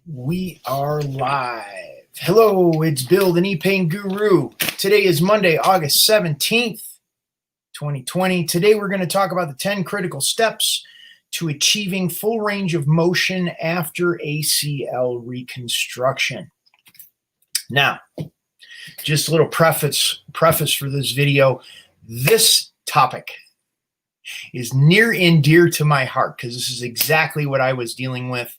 We are live. Hello, it's Bill, the Knee Pain Guru. Today is Monday, August 17th, 2020. Today we're going to talk about the 10 critical steps to achieving full range of motion after ACL reconstruction. Now, just a little preface for this video. This topic is near and dear to my heart because this is exactly what I was dealing with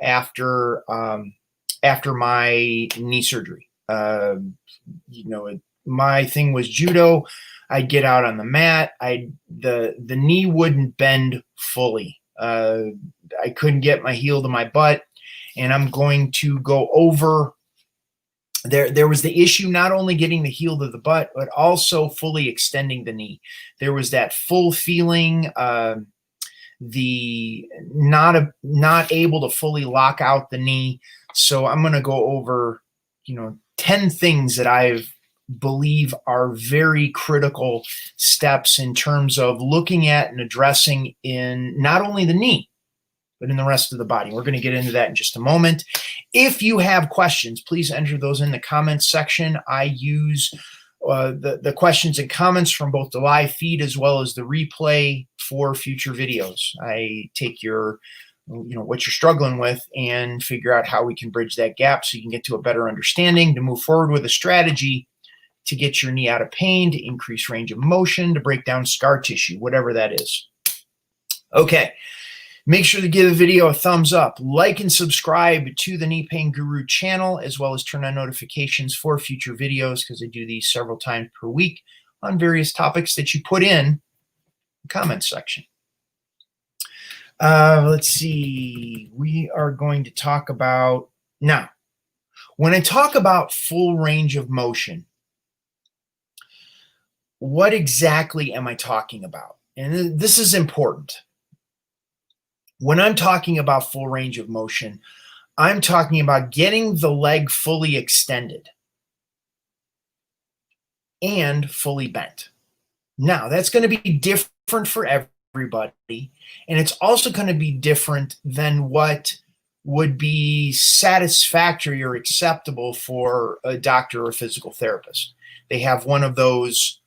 after my knee surgery. My thing was judo. I'd get out on the mat. The knee wouldn't bend fully. I couldn't get my heel to my butt, and I'm going to go over. There was the issue not only getting the heel to the butt, but also fully extending the knee. There was that full feeling. The not able to fully lock out the knee. So I'm going to go over, 10 things that I believe are very critical steps in terms of looking at and addressing in not only the knee, but in the rest of the body. We're going to get into that in just a moment. If you have questions, please enter those in the comments section. I use the questions and comments from both the live feed as well as the replay for future videos. I take your, what you're struggling with and figure out how we can bridge that gap so you can get to a better understanding to move forward with a strategy to get your knee out of pain, to increase range of motion, to break down scar tissue, whatever that is. Okay. Make sure to give the video a thumbs up, like and subscribe to the Knee Pain Guru channel, as well as turn on notifications for future videos because I do these several times per week on various topics that you put in the comments section. Let's see. We are going to talk about now. When I talk about full range of motion, what exactly am I talking about? And this is important. When I'm talking about full range of motion, I'm talking about getting the leg fully extended and fully bent. Now, that's going to be different for everybody, and it's also going to be different than what would be satisfactory or acceptable for a doctor or a physical therapist. They have one of those.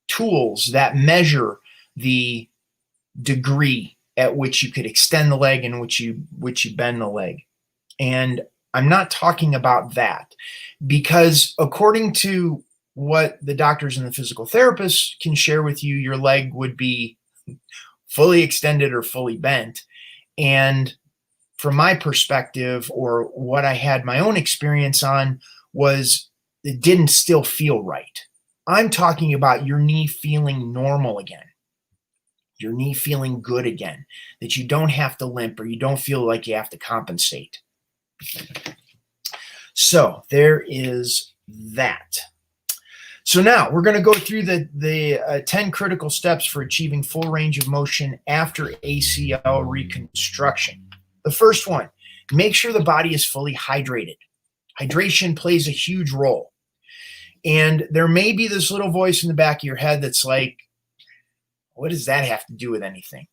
Tools that measure the degree at which you could extend the leg and which you bend the leg. And I'm not talking about that because according to what the doctors and the physical therapists can share with you, your leg would be fully extended or fully bent. And from my perspective, or what I had my own experience on, was it didn't still feel right. I'm talking about your knee feeling normal again, your knee feeling good again, that you don't have to limp or you don't feel like you have to compensate. So there is that. So now we're going to go through the 10 critical steps for achieving full range of motion after ACL reconstruction. The first one, make sure the body is fully hydrated. Hydration plays a huge role. And there may be this little voice in the back of your head that's like, what does that have to do with anything?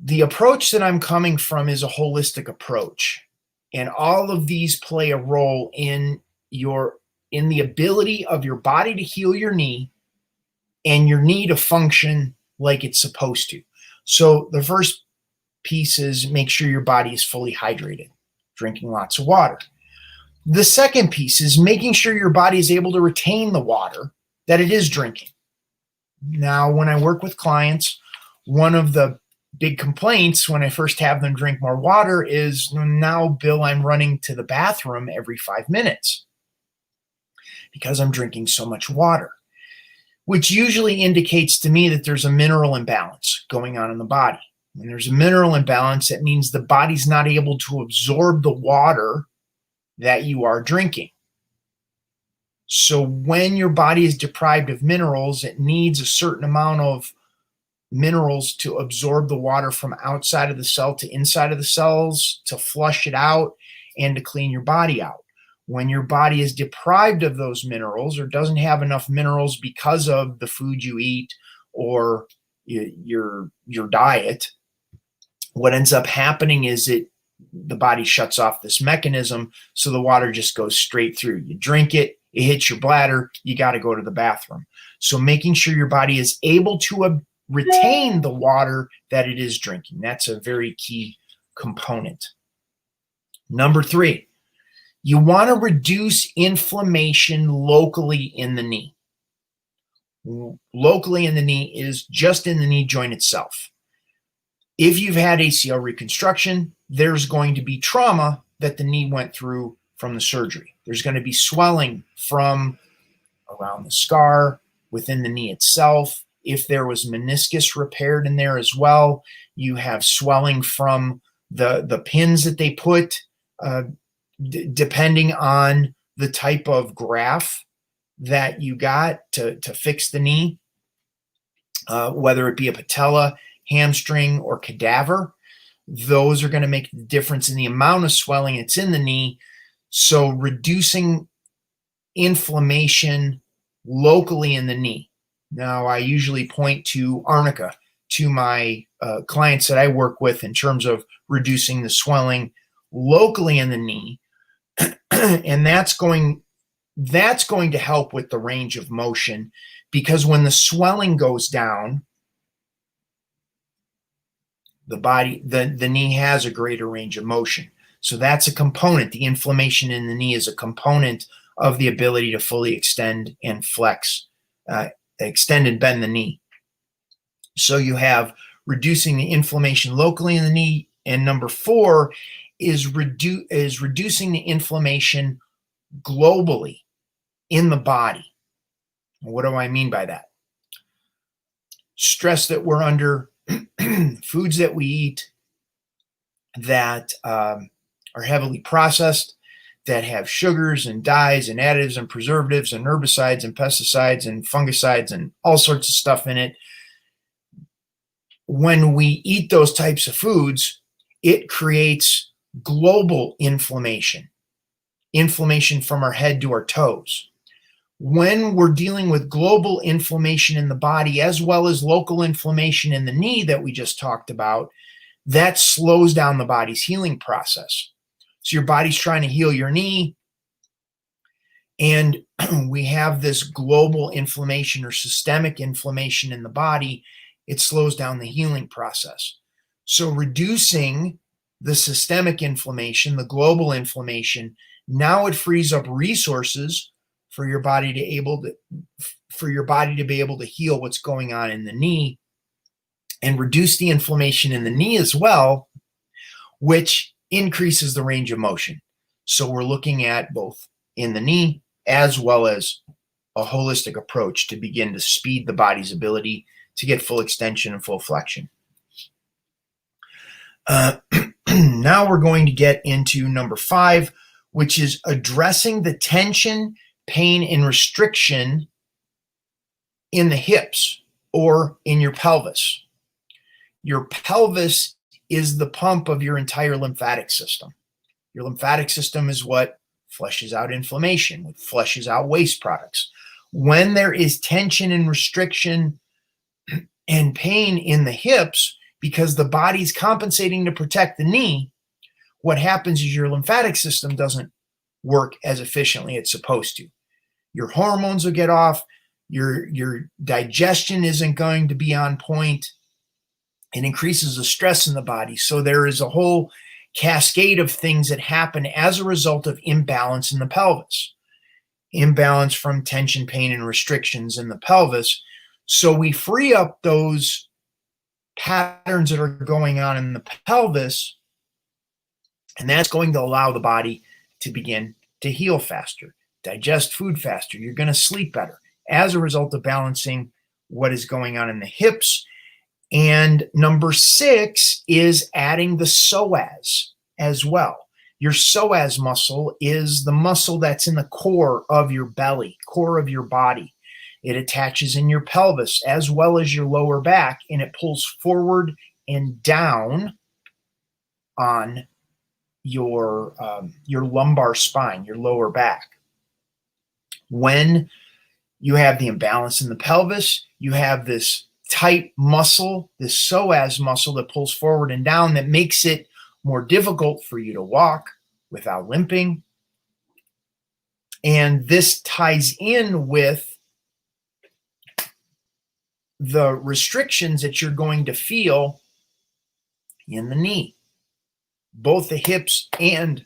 The approach that I'm coming from is a holistic approach. And all of these play a role in the ability of your body to heal your knee and your knee to function like it's supposed to. So the first piece is make sure your body is fully hydrated, drinking lots of water. The second piece is making sure your body is able to retain the water that it is drinking. Now, when I work with clients, one of the big complaints when I first have them drink more water is, now, Bill, I'm running to the bathroom every 5 minutes because I'm drinking so much water, which usually indicates to me that there's a mineral imbalance going on in the body. When there's a mineral imbalance, that means the body's not able to absorb the water that you are drinking. So when your body is deprived of minerals, it needs a certain amount of minerals to absorb the water from outside of the cell to inside of the cells, to flush it out, and to clean your body out. When your body is deprived of those minerals or doesn't have enough minerals because of the food you eat or your diet, what ends up happening is the body shuts off this mechanism, so the water just goes straight through. You drink it, it hits your bladder, you got to go to the bathroom. So making sure your body is able to retain the water that it is drinking. That's a very key component. Number 3, you want to reduce inflammation locally in the knee. Locally in the knee is just in the knee joint itself. If you've had ACL reconstruction, there's going to be trauma that the knee went through from the surgery. There's going to be swelling from around the scar, within the knee itself. If there was meniscus repaired in there as well, you have swelling from the pins that they put, depending on the type of graft that you got to fix the knee, whether it be a patella, hamstring, or cadaver. Those are going to make the difference in the amount of swelling that's in the knee. So reducing inflammation locally in the knee. Now, I usually point to arnica to my clients that I work with in terms of reducing the swelling locally in the knee. And that's going to help with the range of motion, because when the swelling goes down, the knee has a greater range of motion. So that's a component. The inflammation in the knee is a component of the ability to fully extend and flex, extend and bend the knee. So you have reducing the inflammation locally in the knee. And number 4 is reducing the inflammation globally in the body. What do I mean by that? Stress that we're under, foods that we eat that are heavily processed, that have sugars and dyes and additives and preservatives and herbicides and pesticides and fungicides and all sorts of stuff in it. When we eat those types of foods, it creates global inflammation from our head to our toes. When we're dealing with global inflammation in the body, as well as local inflammation in the knee that we just talked about, that slows down the body's healing process. So your body's trying to heal your knee, and we have this global inflammation or systemic inflammation in the body. It slows down the healing process. So reducing the systemic inflammation, the global inflammation, now it frees up resources for your body to be able to heal what's going on in the knee and reduce the inflammation in the knee as well, which increases the range of motion. So we're looking at both in the knee as well as a holistic approach to begin to speed the body's ability to get full extension and full flexion. Now we're going to get into number 5, which is addressing the tension, pain, and restriction in the hips or in your pelvis. Your pelvis is the pump of your entire lymphatic system. Your lymphatic system is what flushes out inflammation, what flushes out waste products. When there is tension and restriction and pain in the hips, because the body's compensating to protect the knee, what happens is your lymphatic system doesn't work as efficiently as it's supposed to. Your hormones will get off, your digestion isn't going to be on point. It increases the stress in the body. So there is a whole cascade of things that happen as a result of imbalance in the pelvis. Imbalance from tension, pain, and restrictions in the pelvis. So we free up those patterns that are going on in the pelvis, and that's going to allow the body to begin to heal faster, digest food faster. You're going to sleep better as a result of balancing what is going on in the hips. And number 6 is adding the psoas as well. Your psoas muscle is the muscle that's in the core of your belly, core of your body. It attaches in your pelvis as well as your lower back, and it pulls forward and down on your lumbar spine, your lower back. When you have the imbalance in the pelvis, you have this tight muscle, this psoas muscle that pulls forward and down, that makes it more difficult for you to walk without limping. And this ties in with the restrictions that you're going to feel in the knee, both the hips and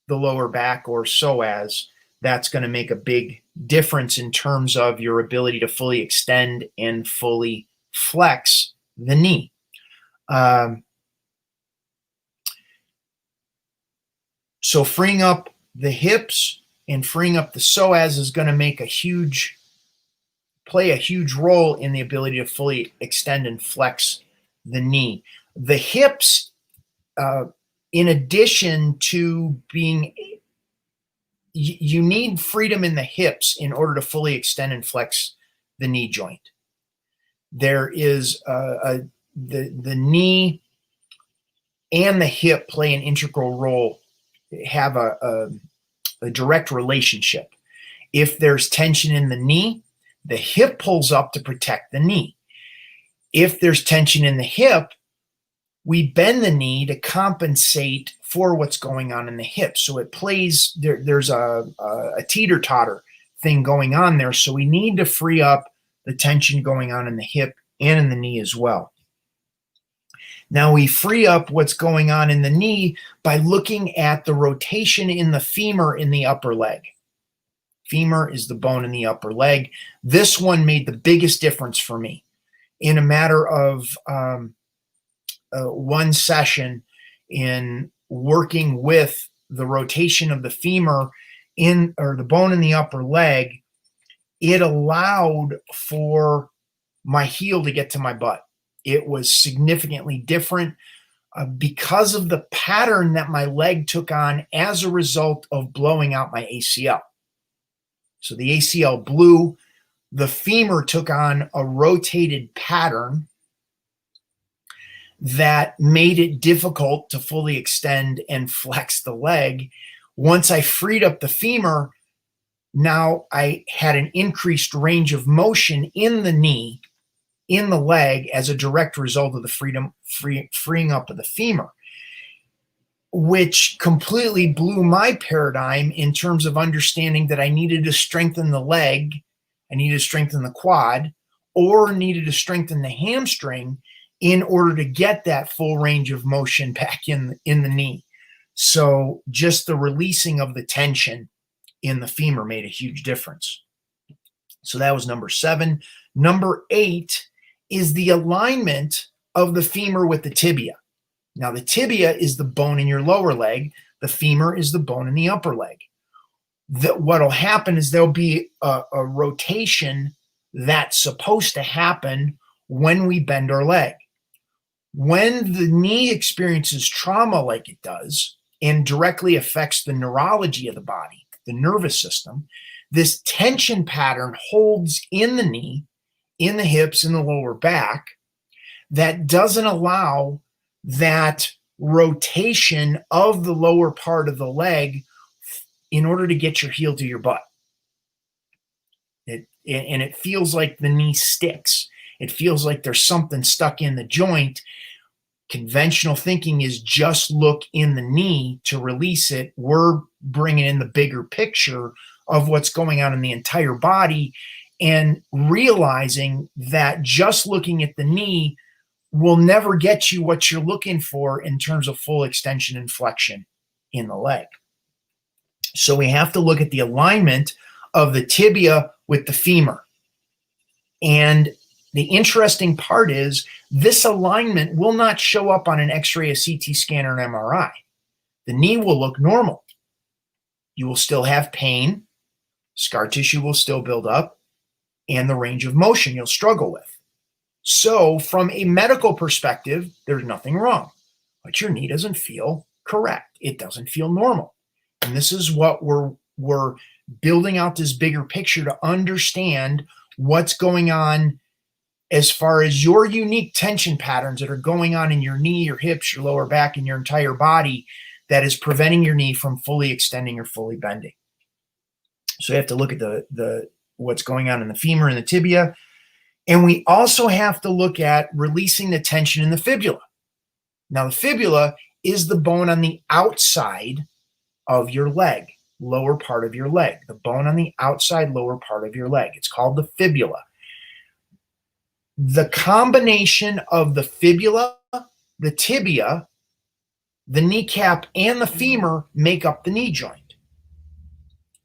the lower back or psoas. That's going to make a big difference in terms of your ability to fully extend and fully flex the knee. So freeing up the hips and freeing up the psoas is going to play a huge role in the ability to fully extend and flex the knee. The hips, in addition to being, you need freedom in the hips in order to fully extend and flex the knee joint. There is the knee and the hip play an integral role, have a direct relationship. If there's tension in the knee, the hip pulls up to protect the knee. If there's tension in the hip, we bend the knee to compensate for what's going on in the hip. So it plays, there's a teeter-totter thing going on there. So we need to free up the tension going on in the hip and in the knee as well. Now we free up what's going on in the knee by looking at the rotation in the femur in the upper leg. Femur is the bone in the upper leg. This one made the biggest difference for me. In a matter of one session in working with the rotation of the femur or the bone in the upper leg, it allowed for my heel to get to my butt. It was significantly different because of the pattern that my leg took on as a result of blowing out my ACL. So the ACL blew, the femur took on a rotated pattern that made it difficult to fully extend and flex the leg. Once I freed up the femur, now I had an increased range of motion in the knee, in the leg, as a direct result of the freeing up of the femur, which completely blew my paradigm in terms of understanding that I needed to strengthen the leg, I needed to strengthen the quad, or needed to strengthen the hamstring in order to get that full range of motion back in the knee. So just the releasing of the tension in the femur made a huge difference. So that was number 7. Number 8 is the alignment of the femur with the tibia. Now, the tibia is the bone in your lower leg. The femur is the bone in the upper leg. What will happen is there'll be a rotation that's supposed to happen when we bend our leg. When the knee experiences trauma like it does and directly affects the neurology of the body, the nervous system, this tension pattern holds in the knee, in the hips, in the lower back, that doesn't allow that rotation of the lower part of the leg in order to get your heel to your butt. And it feels like the knee sticks. It feels like there's something stuck in the joint. Conventional thinking is just look in the knee to release it. We're bringing in the bigger picture of what's going on in the entire body and realizing that just looking at the knee will never get you what you're looking for in terms of full extension and flexion in the leg. So we have to look at the alignment of the tibia with the femur. And the interesting part is this alignment will not show up on an X-ray, a CT scan, or an MRI. The knee will look normal. You will still have pain, scar tissue will still build up, and the range of motion you'll struggle with. So from a medical perspective, there's nothing wrong, but your knee doesn't feel correct. It doesn't feel normal. And this is what we're building out this bigger picture to understand what's going on as far as your unique tension patterns that are going on in your knee, your hips, your lower back, and your entire body that is preventing your knee from fully extending or fully bending. So you have to look at the what's going on in the femur and the tibia. And we also have to look at releasing the tension in the fibula. Now, the fibula is the bone on the outside of your leg, lower part of your leg, the bone on the outside lower part of your leg. It's called the fibula. The combination of the fibula, the tibia, the kneecap, and the femur make up the knee joint.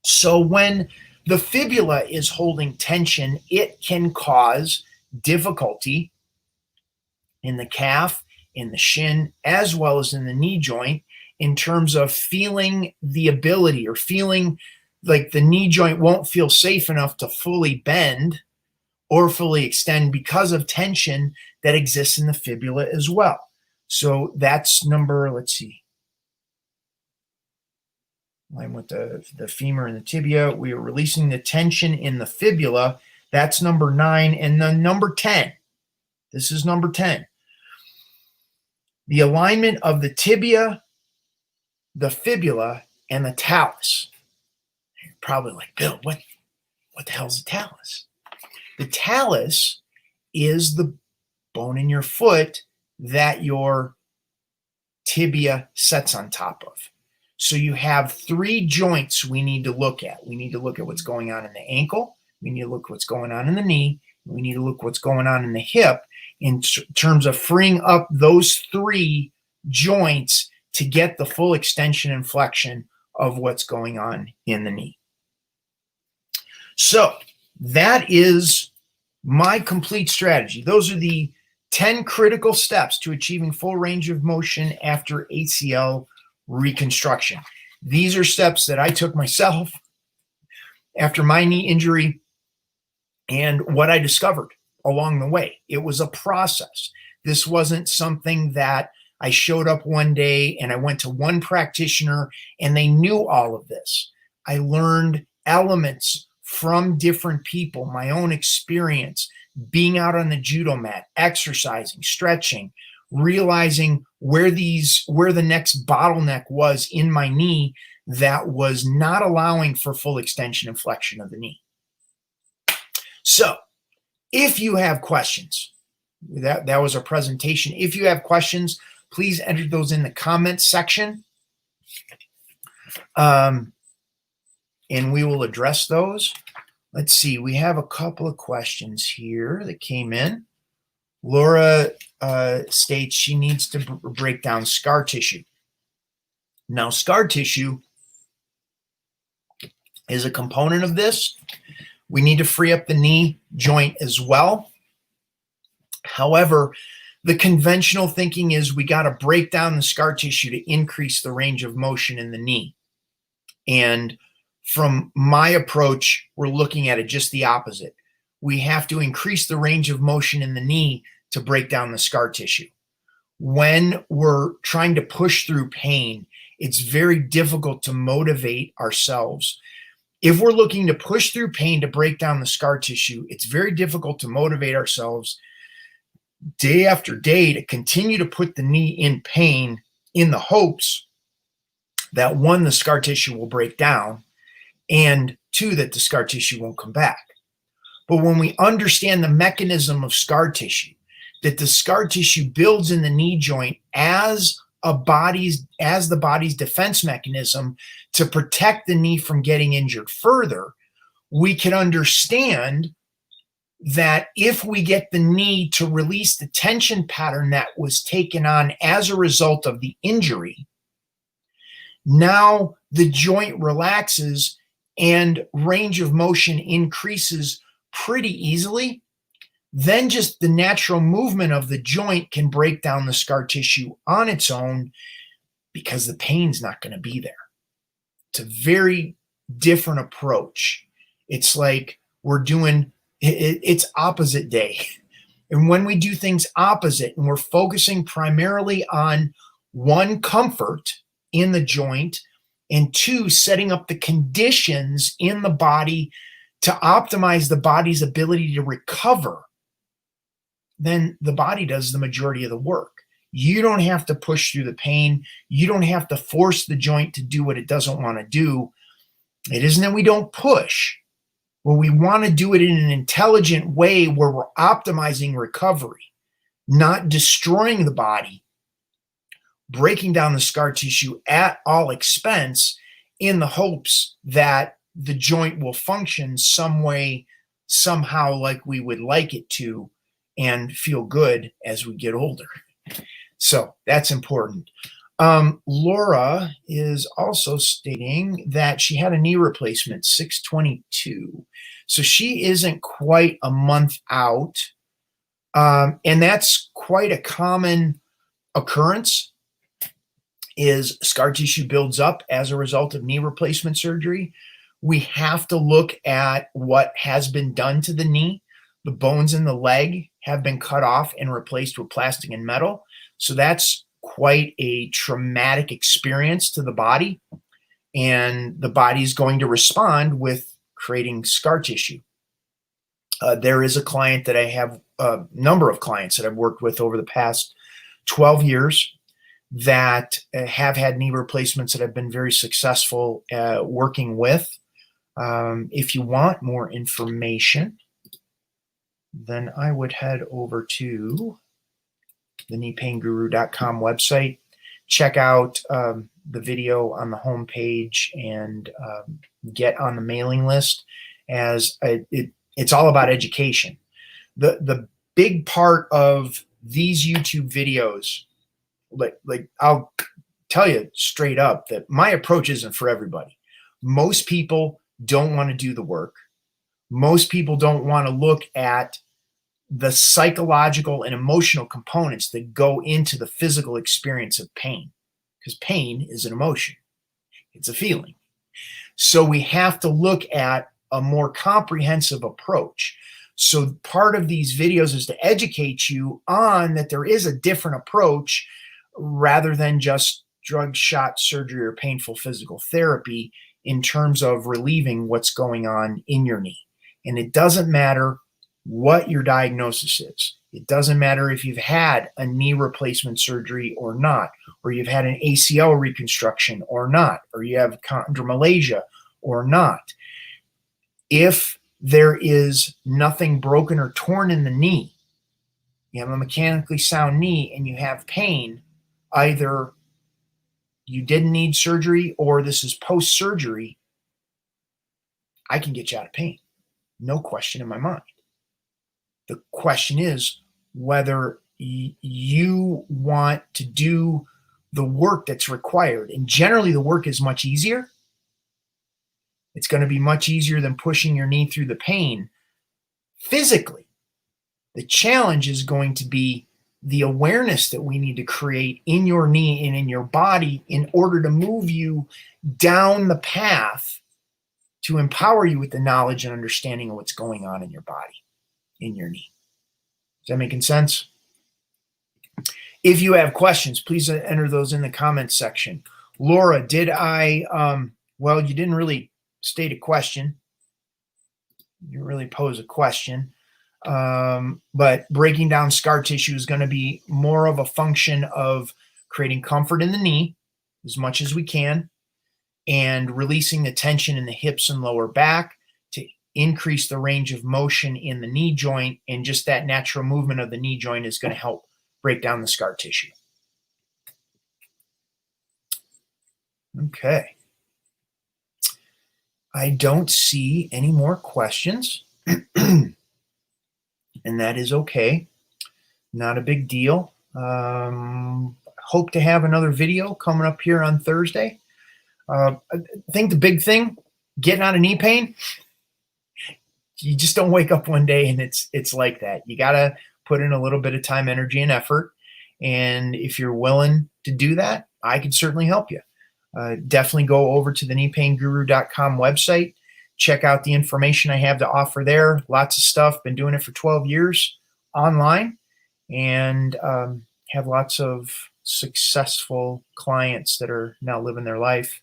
So when the fibula is holding tension, it can cause difficulty in the calf, in the shin, as well as in the knee joint in terms of feeling the ability or feeling like the knee joint won't feel safe enough to fully bend or fully extend because of tension that exists in the fibula as well. So that's number, let's see. Line with the femur and the tibia. We are releasing the tension in the fibula. That's number 9. And then number 10. This is number 10. The alignment of the tibia, the fibula, and the talus. You're probably like, Bill, what the hell is the talus? The talus is the bone in your foot that your tibia sets on top of. So you have 3 joints we need to look at. We need to look at what's going on in the ankle. We need to look at what's going on in the knee. We need to look at what's going on in the hip in terms of freeing up those 3 joints to get the full extension and flexion of what's going on in the knee. So that is my complete strategy. Those are the 10 critical steps to achieving full range of motion after ACL reconstruction. These are steps that I took myself after my knee injury and what I discovered along the way. It was a process. This wasn't something that I showed up one day and I went to one practitioner and they knew all of this. I learned elements from different people, my own experience, being out on the judo mat, exercising, stretching, realizing where the next bottleneck was in my knee that was not allowing for full extension and flexion of the knee. So if you have questions, that was our presentation. If you have questions, please enter those in the comments section. And we will address those. Let's see, we have a couple of questions here that came in. Laura states she needs to break down scar tissue. Now, scar tissue is a component of this. We need to free up the knee joint as well. However, the conventional thinking is we got to break down the scar tissue to increase the range of motion in the knee. And from my approach, we're looking at it just the opposite. We have to increase the range of motion in the knee to break down the scar tissue. When we're trying to push through pain, it's very difficult to motivate ourselves. If we're looking to push through pain to break down the scar tissue, it's very difficult to motivate ourselves day after day to continue to put the knee in pain in the hopes that 1, the scar tissue will break down, and 2, that the scar tissue won't come back. But when we understand the mechanism of scar tissue, that the scar tissue builds in the knee joint as the body's defense mechanism to protect the knee from getting injured further, we can understand that if we get the knee to release the tension pattern that was taken on as a result of the injury, now the joint relaxes and range of motion increases pretty easily. Then just the natural movement of the joint can break down the scar tissue on its own because the pain's not going to be there. It's a very different approach. It's like it's opposite day. And when we do things opposite and we're focusing primarily on 1, comfort in the joint, and 2, setting up the conditions in the body to optimize the body's ability to recover, then the body does the majority of the work. You don't have to push through the pain. You don't have to force the joint to do what it doesn't want to do. It isn't that we don't push. Well, we want to do it in an intelligent way where we're optimizing recovery, not destroying the body, breaking down the scar tissue at all expense in the hopes that the joint will function some way, somehow like we would like it to, and feel good as we get older. So that's important. Laura is also stating that she had a knee replacement, 6/22. So she isn't quite a month out. And that's quite a common occurrence, is scar tissue builds up as a result of knee replacement surgery. We have to look at what has been done to the knee. The bones in the leg have been cut off and replaced with plastic and metal. So that's quite a traumatic experience to the body. And the body is going to respond with creating scar tissue. There is a client that I have, a number of clients that I've worked with over the past 12 years that have had knee replacements that I've been very successful working with. If you want more information, then I would head over to the kneepainguru.com website, check out the video on the homepage, and get on the mailing list, as it's all about education. The big part of these YouTube videos, like I'll tell you straight up that my approach isn't for everybody. Most people don't want to do the work. Most people don't want to look at the psychological and emotional components that go into the physical experience of pain, because pain is an emotion. It's a feeling. So we have to look at a more comprehensive approach. So part of these videos is to educate you on that there is a different approach rather than just drug, shot, surgery, or painful physical therapy in terms of relieving what's going on in your knee. And it doesn't matter what your diagnosis is. It doesn't matter if you've had a knee replacement surgery or not, or you've had an ACL reconstruction or not, or you have chondromalacia or not. If there is nothing broken or torn in the knee, you have a mechanically sound knee and you have pain, either you didn't need surgery or this is post-surgery, I can get you out of pain. No question in my mind. The question is whether you want to do the work that's required. And generally the work is much easier. It's going to be much easier than pushing your knee through the pain physically. The challenge is going to be the awareness that we need to create in your knee and in your body in order to move you down the path to empower you with the knowledge and understanding of what's going on in your body, in your knee. Is that making sense? If you have questions, please enter those in the comments section. Laura, did I, well, you didn't really state a question. You didn't really pose a question. But breaking down scar tissue is going to be more of a function of creating comfort in the knee as much as we can and releasing the tension in the hips and lower back to increase the range of motion in the knee joint. And just that natural movement of the knee joint is going to help break down the scar tissue. Okay. I don't see any more questions. And that is okay. Not a big deal. Hope to have another video coming up here on Thursday. I think the big thing, getting out of knee pain, you just don't wake up one day and it's like that. You got to put in a little bit of time, energy, and effort. And if you're willing to do that, I can certainly help you. Definitely go over to the kneepainguru.com website. Check out the information I have to offer there. Lots of stuff. Been doing it for 12 years online, and have lots of successful clients that are now living their life,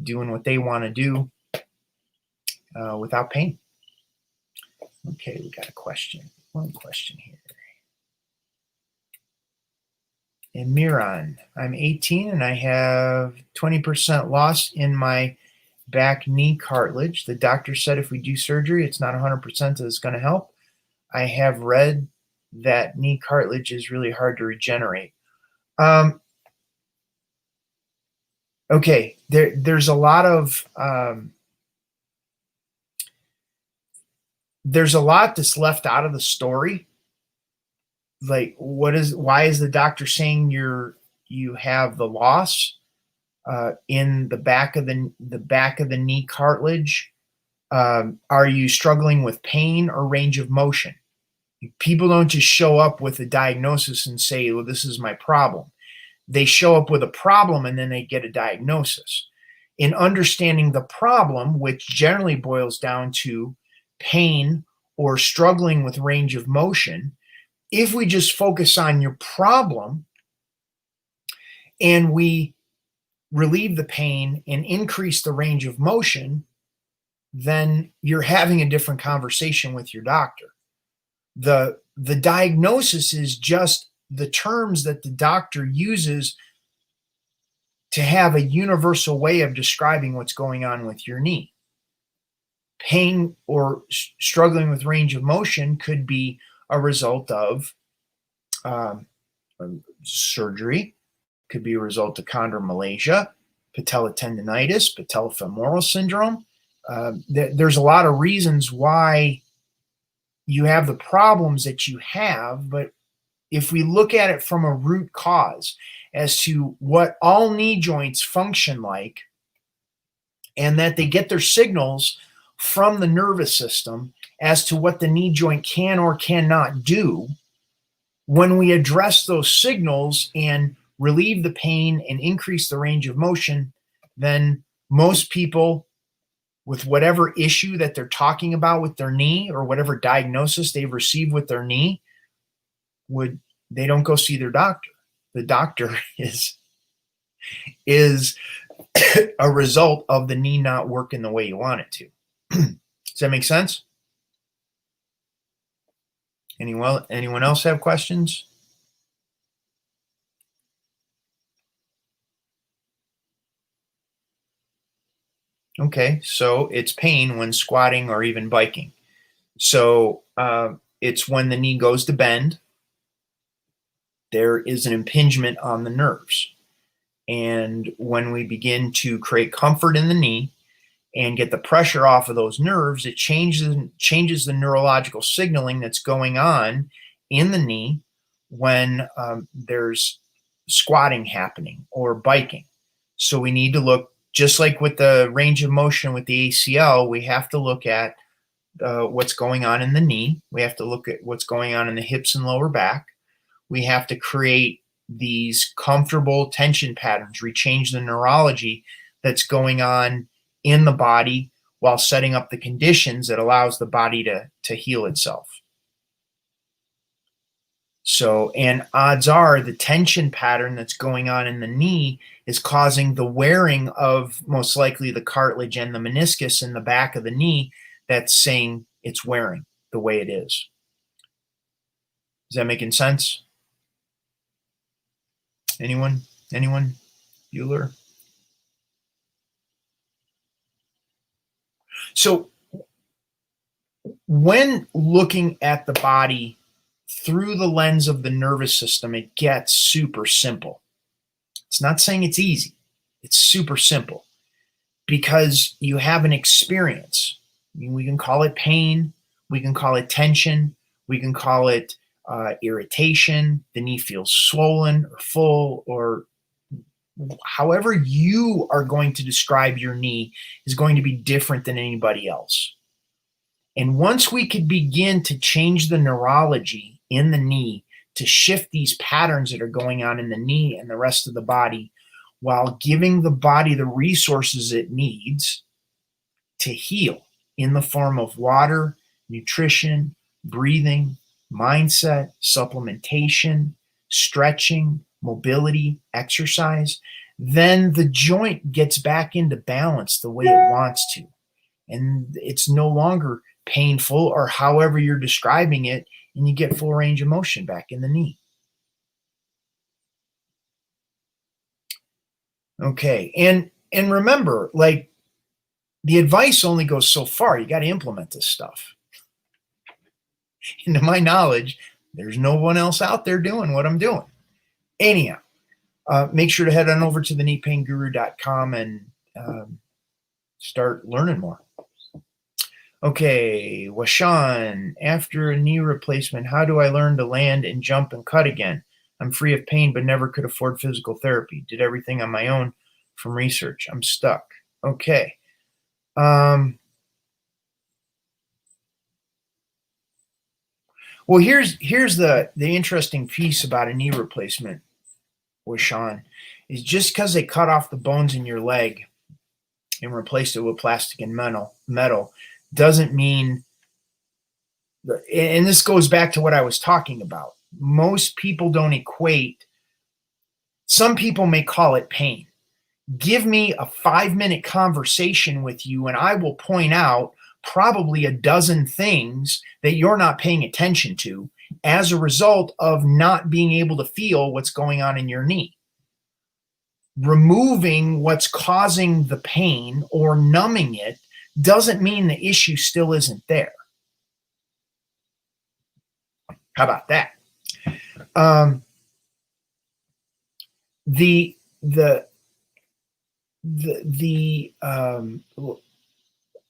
doing what they want to do without pain. Okay, we got a question. One question here. And Miran, I'm 18 and I have 20% loss in my back knee cartilage. The doctor said if we do surgery, it's not 100% that it's going to help. I have read that knee cartilage is really hard to regenerate. Okay, there's a lot that's left out of the story. Like, why is the doctor saying you have the loss in the back of the knee cartilage? Are you struggling with pain or range of motion? People don't just show up with a diagnosis and say, well, this is my problem. They show up with a problem and then they get a diagnosis. In understanding the problem, which generally boils down to pain or struggling with range of motion, if we just focus on your problem and we relieve the pain and increase the range of motion, then you're having a different conversation with your doctor. The diagnosis is just the terms that the doctor uses to have a universal way of describing what's going on with your knee. Pain or struggling with range of motion could be a result of surgery, could be a result of chondromalacia, patellotendinitis, patellofemoral syndrome. There's a lot of reasons why you have the problems that you have, but if we look at it from a root cause as to what all knee joints function like, and that they get their signals from the nervous system as to what the knee joint can or cannot do, when we address those signals and relieve the pain and increase the range of motion, then most people with whatever issue that they're talking about with their knee or whatever diagnosis they've received with their knee, they don't go see their doctor. The doctor is a result of the knee not working the way you want it to. Does that make sense? Anyone else have questions? Okay, so it's pain when squatting or even biking. So it's when the knee goes to bend, there is an impingement on the nerves. And when we begin to create comfort in the knee and get the pressure off of those nerves, it changes the neurological signaling that's going on in the knee when there's squatting happening or biking. So we need to look, just like with the range of motion with the ACL, we have to look at what's going on in the knee. We have to look at what's going on in the hips and lower back. We have to create these comfortable tension patterns, rechange the neurology that's going on in the body while setting up the conditions that allows the body to heal itself. So, and odds are the tension pattern that's going on in the knee is causing the wearing of most likely the cartilage and the meniscus in the back of the knee that's saying it's wearing the way it is. Is that making sense? Anyone? Bueller? So when looking at the body through the lens of the nervous system, it gets super simple. It's not saying it's easy. It's super simple because you have an experience. I mean, we can call it pain. We can call it tension. We can call it irritation. The knee feels swollen or full, or however you are going to describe your knee is going to be different than anybody else. And once we could begin to change the neurology in the knee to shift these patterns that are going on in the knee and the rest of the body, while giving the body the resources it needs to heal in the form of water, nutrition, breathing, mindset, supplementation, stretching, mobility, exercise, then the joint gets back into balance the way it wants to. And it's no longer painful or however you're describing it, and you get full range of motion back in the knee. Okay, and remember, like, the advice only goes so far. You got to implement this stuff. And to my knowledge, there's no one else out there doing what I'm doing. Anyhow, make sure to head on over to the kneepainguru.com and start learning more. Okay, Washan, after a knee replacement, how do I learn to land and jump and cut again? I'm free of pain, but never could afford physical therapy. Did everything on my own from research. I'm stuck. Okay. Well, here's the interesting piece about a knee replacement, Washan, is just because they cut off the bones in your leg and replaced it with plastic and metal doesn't mean, and this goes back to what I was talking about. Most people don't equate, some people may call it pain. Give me a 5-minute conversation with you and I will point out probably a dozen things that you're not paying attention to as a result of not being able to feel what's going on in your knee. Removing what's causing the pain or numbing it doesn't mean the issue still isn't there. How about that?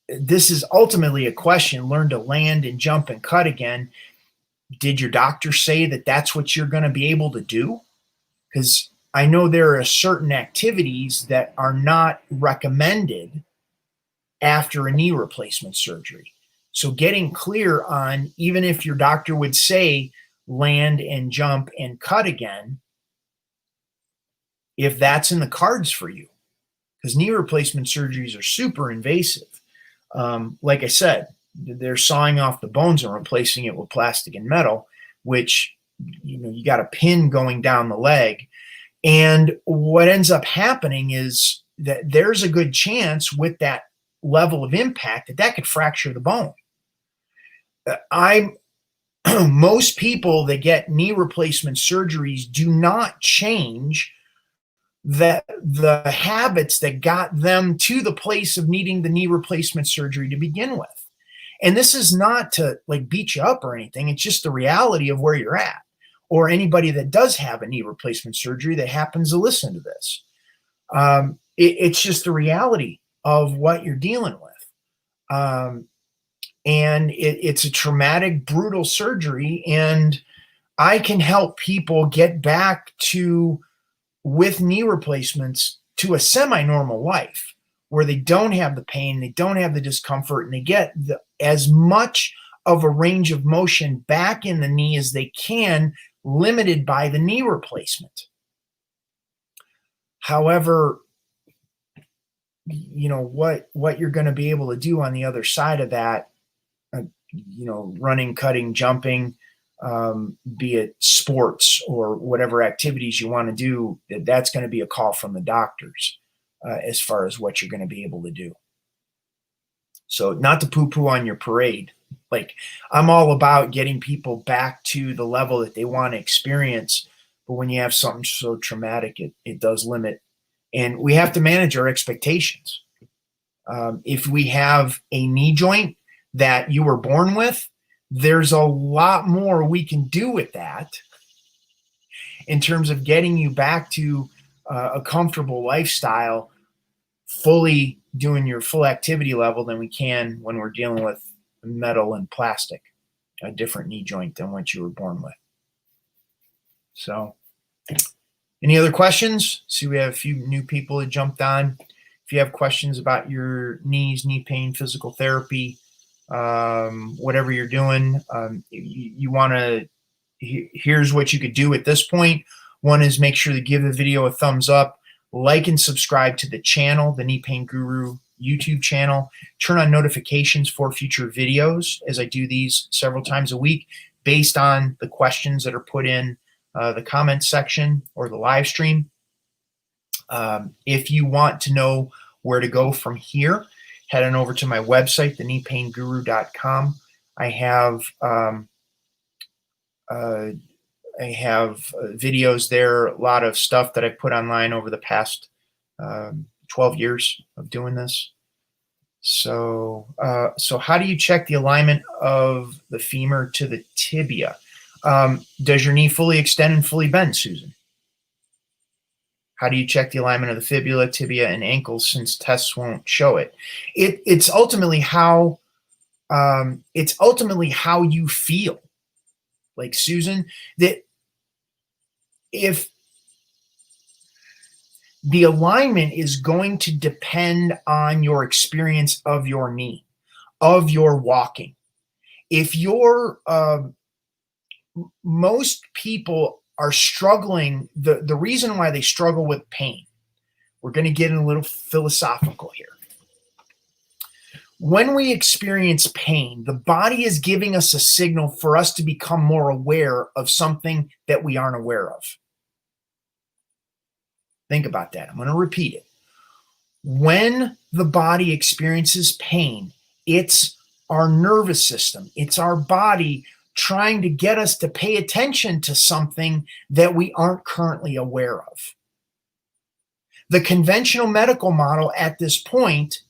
This is ultimately a question. Learn to land and jump and cut again. Did your doctor say that that's what you're going to be able to do? Because I know there are certain activities that are not recommended after a knee replacement surgery. So getting clear on, even if your doctor would say land and jump and cut again, if that's in the cards for you, because knee replacement surgeries are super invasive. Like I said, they're sawing off the bones and replacing it with plastic and metal, which, you got a pin going down the leg. And what ends up happening is that there's a good chance with that level of impact that could fracture the bone. Most people that get knee replacement surgeries do not change the habits that got them to the place of needing the knee replacement surgery to begin with. And this is not to beat you up or anything. It's just the reality of where you're at, or anybody that does have a knee replacement surgery that happens to listen to this. It's just the reality of what you're dealing with. And it's a traumatic, brutal surgery. And I can help people get back to, with knee replacements, to a semi-normal life where they don't have the pain, they don't have the discomfort, and they get as much of a range of motion back in the knee as they can, limited by the knee replacement. However, what you're going to be able to do on the other side of that, running, cutting, jumping, be it sports or whatever activities you want to do, that's going to be a call from the doctors as far as what you're going to be able to do. So not to poo-poo on your parade. I'm all about getting people back to the level that they want to experience. But when you have something so traumatic, it does limit. And we have to manage our expectations. If we have a knee joint that you were born with, there's a lot more we can do with that in terms of getting you back to a comfortable lifestyle, fully doing your full activity level, than we can when we're dealing with metal and plastic, a different knee joint than what you were born with. So any other questions? See, we have a few new people that jumped on. If you have questions about your knees, knee pain, physical therapy, whatever you're doing, you want to, here's what you could do at this point. One is make sure to give the video a thumbs up, like and subscribe to the channel, the Knee Pain Guru YouTube channel. Turn on notifications for future videos, as I do these several times a week based on the questions that are put in the comments section or the live stream. If you want to know where to go from here, head on over to my website, thekneepainguru.com. I have videos there, a lot of stuff that I put online over the past 12 years of doing this. So how do you check the alignment of the femur to the tibia? Does your knee fully extend and fully bend, Susan? How do you check the alignment of the fibula, tibia, and ankles since tests won't show it? It's ultimately how you feel. Like Susan, that if the alignment is going to depend on your experience of your knee, of your walking. If you're most people are struggling, the reason why they struggle with pain, we're going to get in a little philosophical here. When we experience pain, the body is giving us a signal for us to become more aware of something that we aren't aware of. Think about that. I'm going to repeat it. When the body experiences pain, it's our nervous system, it's our body trying to get us to pay attention to something that we aren't currently aware of. The conventional medical model at this point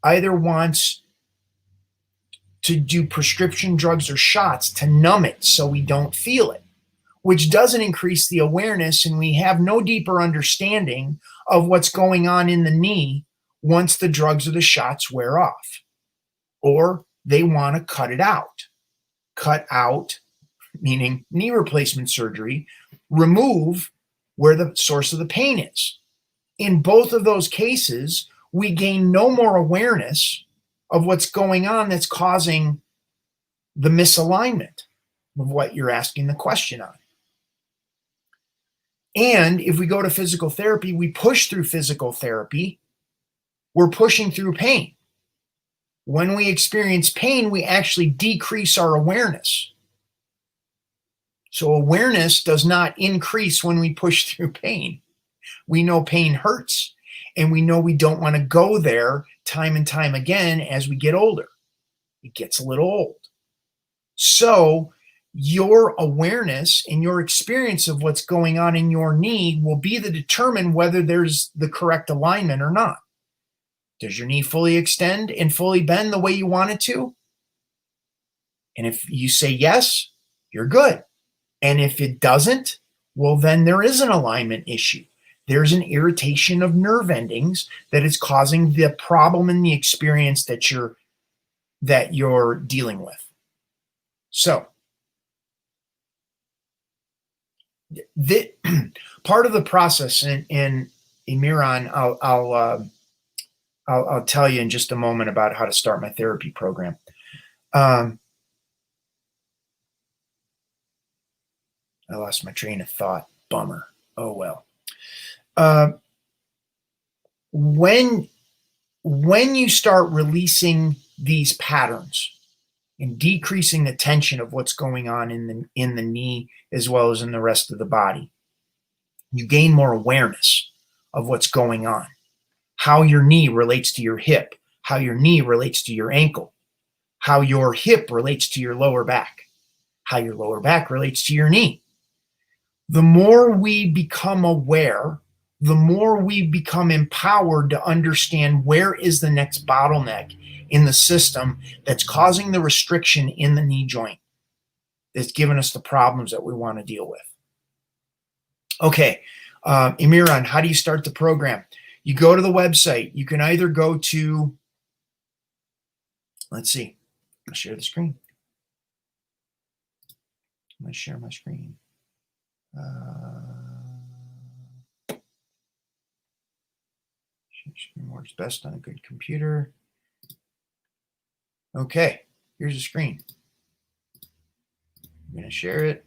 either wants to do prescription drugs or shots to numb it so we don't feel it, which doesn't increase the awareness, and we have no deeper understanding of what's going on in the knee once the drugs or the shots wear off. Or they want to cut it out. Cut out, meaning knee replacement surgery, remove where the source of the pain is. In both of those cases, we gain no more awareness of what's going on that's causing the misalignment of what you're asking the question on. And if we go to physical therapy, we push through physical therapy, we're pushing through pain. When we experience pain, we actually decrease our awareness. So awareness does not increase when we push through pain. We know pain hurts, and we know we don't want to go there time and time again as we get older. It gets a little old. So your awareness and your experience of what's going on in your knee will be to determine whether there's the correct alignment or not. Does your knee fully extend and fully bend the way you want it to? And if you say yes, you're good. And if it doesn't, well, then there is an alignment issue. There's an irritation of nerve endings that is causing the problem in the experience that you're dealing with. So, part of the process, in Miran, I'll tell you in just a moment about how to start my therapy program. I lost my train of thought. Bummer. Oh well. When you start releasing these patterns and decreasing the tension of what's going on in the knee as well as in the rest of the body, you gain more awareness of what's going on. How your knee relates to your hip, how your knee relates to your ankle, how your hip relates to your lower back, how your lower back relates to your knee. The more we become aware, the more we become empowered to understand where is the next bottleneck in the system that's causing the restriction in the knee joint that's giving us the problems that we want to deal with. Okay, Imiran, how do you start the program? You go to the website. You can either go to, let's see, I'll share the screen. I'm going to share my screen. Screen works best on a good computer. Okay, here's a screen. I'm going to share it.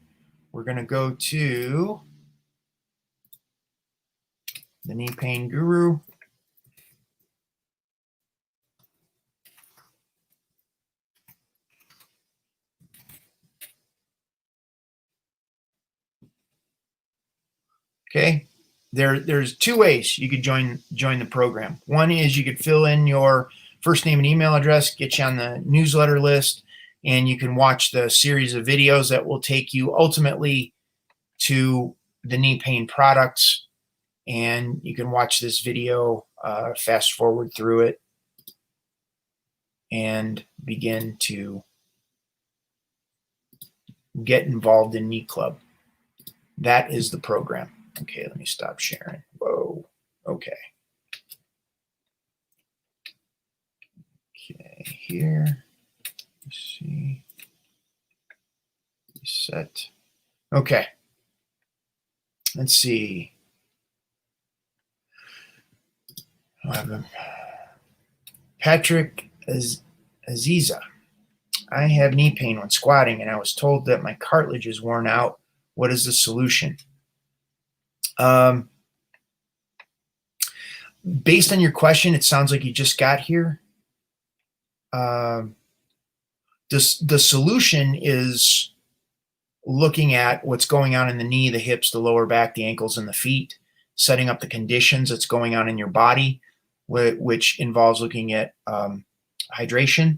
We're going to go to the Knee Pain Guru. Okay, there's two ways you could join the program. One is you could fill in your first name and email address, get you on the newsletter list, and you can watch the series of videos that will take you ultimately to the knee pain products. And you can watch this video, fast forward through it. and begin to get involved in Knee Club. That is the program. Okay, let me stop sharing. Whoa. Okay. Okay, here. Let's see. Reset. Okay. Let's see. Patrick Aziza. I have knee pain when squatting, and I was told that my cartilage is worn out. What is the solution? Based on your question, it sounds like you just got here. The solution is looking at what's going on in the knee, the hips, the lower back, the ankles, and the feet, setting up the conditions that's going on in your body, which involves looking at hydration,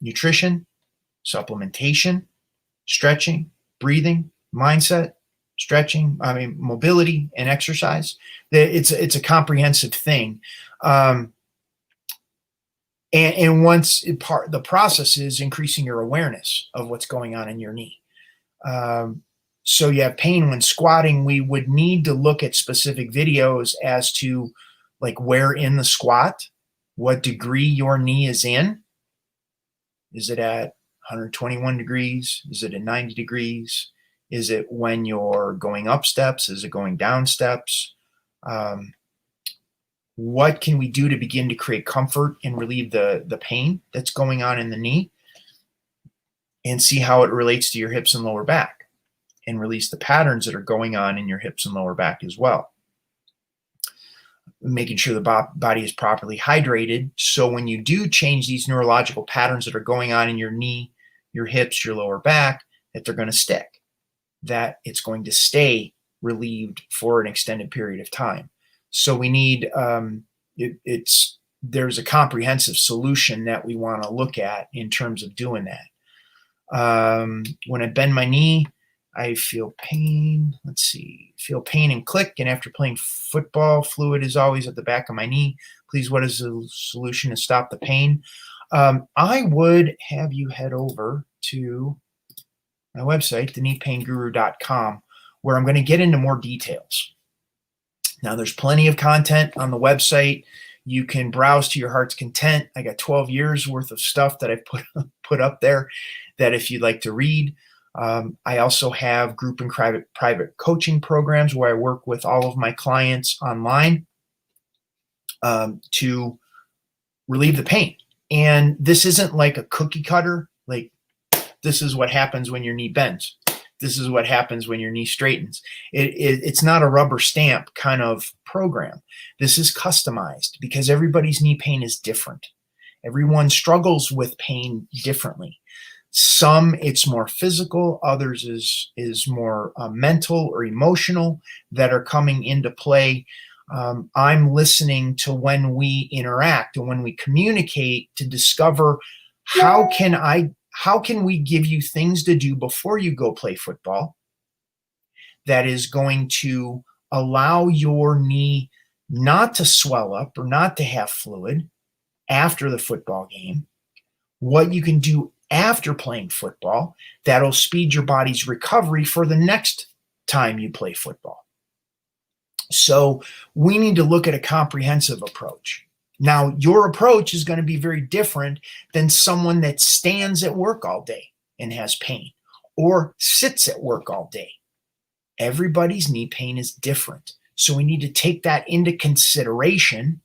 nutrition, supplementation, stretching, breathing, mindset, stretching, mobility and exercise. It's a comprehensive thing. And once the process is increasing your awareness of what's going on in your knee. So you have pain when squatting, we would need to look at specific videos as to like where in the squat, what degree your knee is in. Is it at 121 degrees? Is it at 90 degrees? Is it when you're going up steps? Is it going down steps? What can we do to begin to create comfort and relieve the pain that's going on in the knee, and see how it relates to your hips and lower back, and release the patterns that are going on in your hips and lower back as well. Making sure the body is properly hydrated, so when you do change these neurological patterns that are going on in your knee, your hips, your lower back, that they're going to stick, that it's going to stay relieved for an extended period of time. So we need, there's a comprehensive solution that we want to look at in terms of doing that. When I bend my knee, I feel pain. Let's see, feel pain and click. And after playing football, fluid is always at the back of my knee. Please, what is the solution to stop the pain? I would have you head over to my website, thekneepainguru.com, where I'm going to get into more details. Now, there's plenty of content on the website. You can browse to your heart's content. I got 12 years worth of stuff that I've put up there that if you'd like to read. I also have group and private coaching programs where I work with all of my clients online to relieve the pain. And this isn't like a cookie cutter, like this is what happens when your knee bends. This is what happens when your knee straightens. It's not a rubber stamp kind of program. This is customized because everybody's knee pain is different. Everyone struggles with pain differently. Some it's more physical, others is more mental or emotional that are coming into play. I'm listening to when we interact and when we communicate to discover how can we give you things to do before you go play football that is going to allow your knee not to swell up or not to have fluid after the football game. What you can do after playing football that'll speed your body's recovery for the next time you play football. So we need to look at a comprehensive approach. Now, your approach is going to be very different than someone that stands at work all day and has pain or sits at work all day. Everybody's knee pain is different. So we need to take that into consideration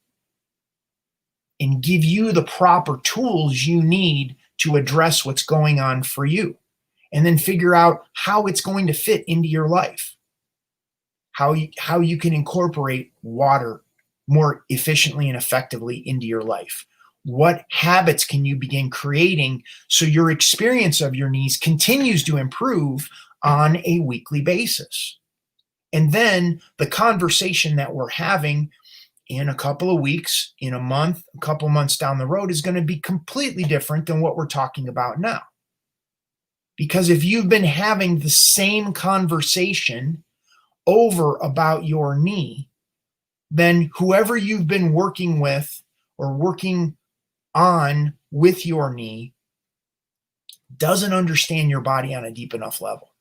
and give you the proper tools you need to address what's going on for you, and then figure out how it's going to fit into your life, how you can incorporate water more efficiently and effectively into your life. What habits can you begin creating so your experience of your knees continues to improve on a weekly basis? And then the conversation that we're having in a couple of weeks, in a month, a couple months down the road is going to be completely different than what we're talking about now. Because if you've been having the same conversation over about your knee, then whoever you've been working with or working on with your knee doesn't understand your body on a deep enough level.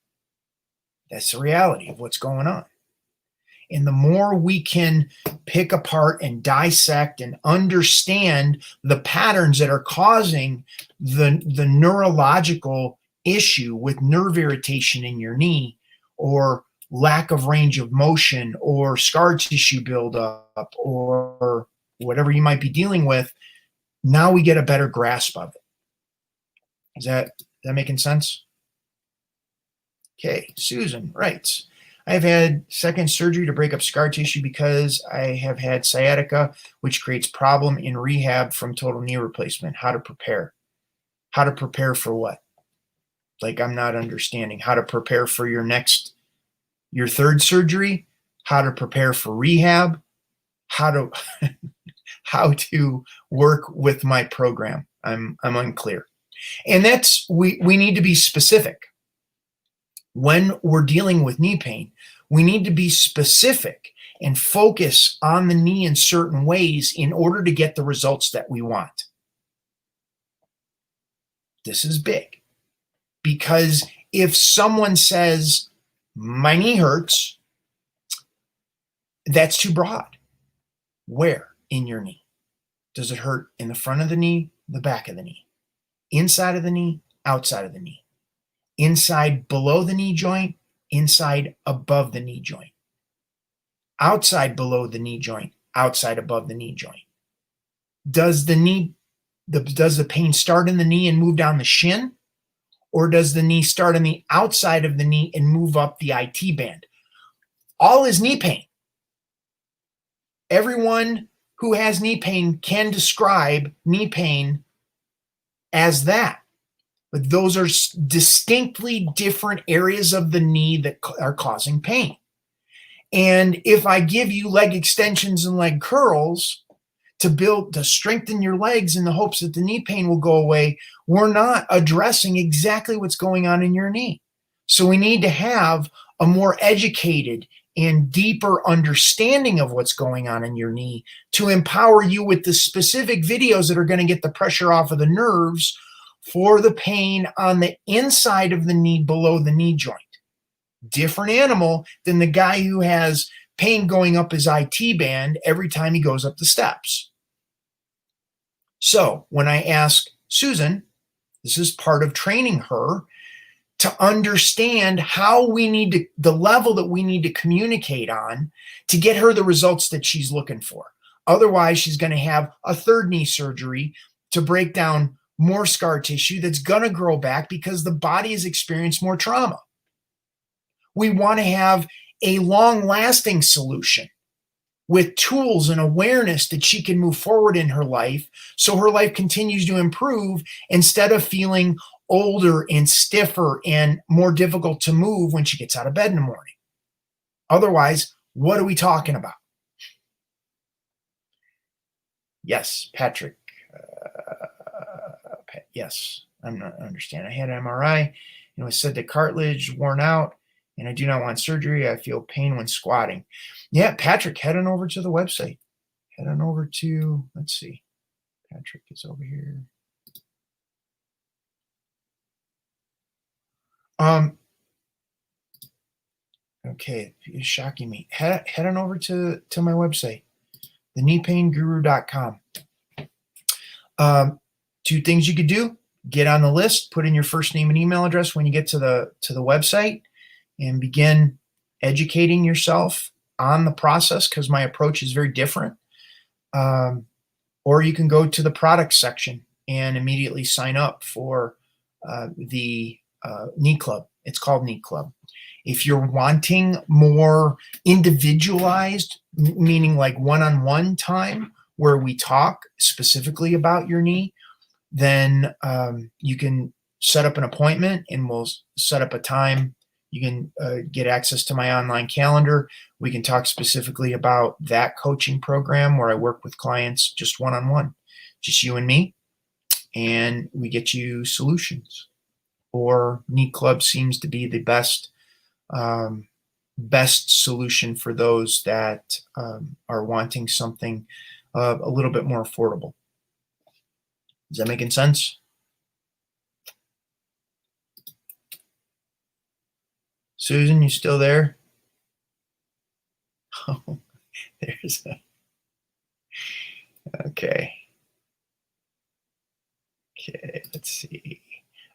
That's the reality of what's going on. And the more we can pick apart and dissect and understand the patterns that are causing the neurological issue with nerve irritation in your knee, or lack of range of motion, or scar tissue buildup, or whatever you might be dealing with, now we get a better grasp of it. Is that making sense? Okay, Susan writes, I have had second surgery to break up scar tissue because I have had sciatica, which creates problem in rehab from total knee replacement. How to prepare? How to prepare for what? Like, I'm not understanding. How to prepare for your third surgery? How to prepare for rehab? How to work with my program? I'm unclear. And that's, we need to be specific. When we're dealing with knee pain, we need to be specific and focus on the knee in certain ways in order to get the results that we want. This is big, because if someone says, my knee hurts, that's too broad. Where in your knee? Does it hurt in the front of the knee, the back of the knee, inside of the knee, outside of the knee? Inside below the knee joint, inside above the knee joint, outside below the knee joint, outside above the knee joint? Does the pain start in the knee and move down the shin? Or does the knee start on the outside of the knee and move up the IT band? All is knee pain. Everyone who has knee pain can describe knee pain as that. But those are distinctly different areas of the knee that are causing pain. And if I give you leg extensions and leg curls to strengthen your legs in the hopes that the knee pain will go away, we're not addressing exactly what's going on in your knee. So we need to have a more educated and deeper understanding of what's going on in your knee to empower you with the specific videos that are going to get the pressure off of the nerves for the pain on the inside of the knee below the knee joint. Different animal than the guy who has pain going up his IT band every time he goes up the steps. So when I ask Susan, this is part of training her to understand how the level that we need to communicate on to get her the results that she's looking for. Otherwise, she's going to have a third knee surgery to break down more scar tissue that's going to grow back because the body has experienced more trauma. We want to have a long-lasting solution with tools and awareness that she can move forward in her life so her life continues to improve instead of feeling older and stiffer and more difficult to move when she gets out of bed in the morning. Otherwise, what are we talking about? Yes, Patrick. Yes, I'm not understand. I had an MRI and it was said the cartilage worn out and I do not want surgery. I feel pain when squatting. Yeah, Patrick, head on over to the website. Head on over to, let's see. Patrick is over here. Okay, it's shocking me. Head on over to my website, thekneepainguru.com. Two things you could do: get on the list, put in your first name and email address when you get to the website, and begin educating yourself on the process, because my approach is very different. Or you can go to the product section and immediately sign up for the Knee Club. It's called Knee Club. If you're wanting more individualized, meaning like one-on-one time where we talk specifically about your knee, then you can set up an appointment and we'll set up a time. You can get access to my online calendar. We can talk specifically about that coaching program where I work with clients just one-on-one, just you and me, and we get you solutions. Or Knee Club seems to be the best solution for those that are wanting something a little bit more affordable. Is that making sense? Susan, you still there? Oh, there's a, okay. Okay, let's see.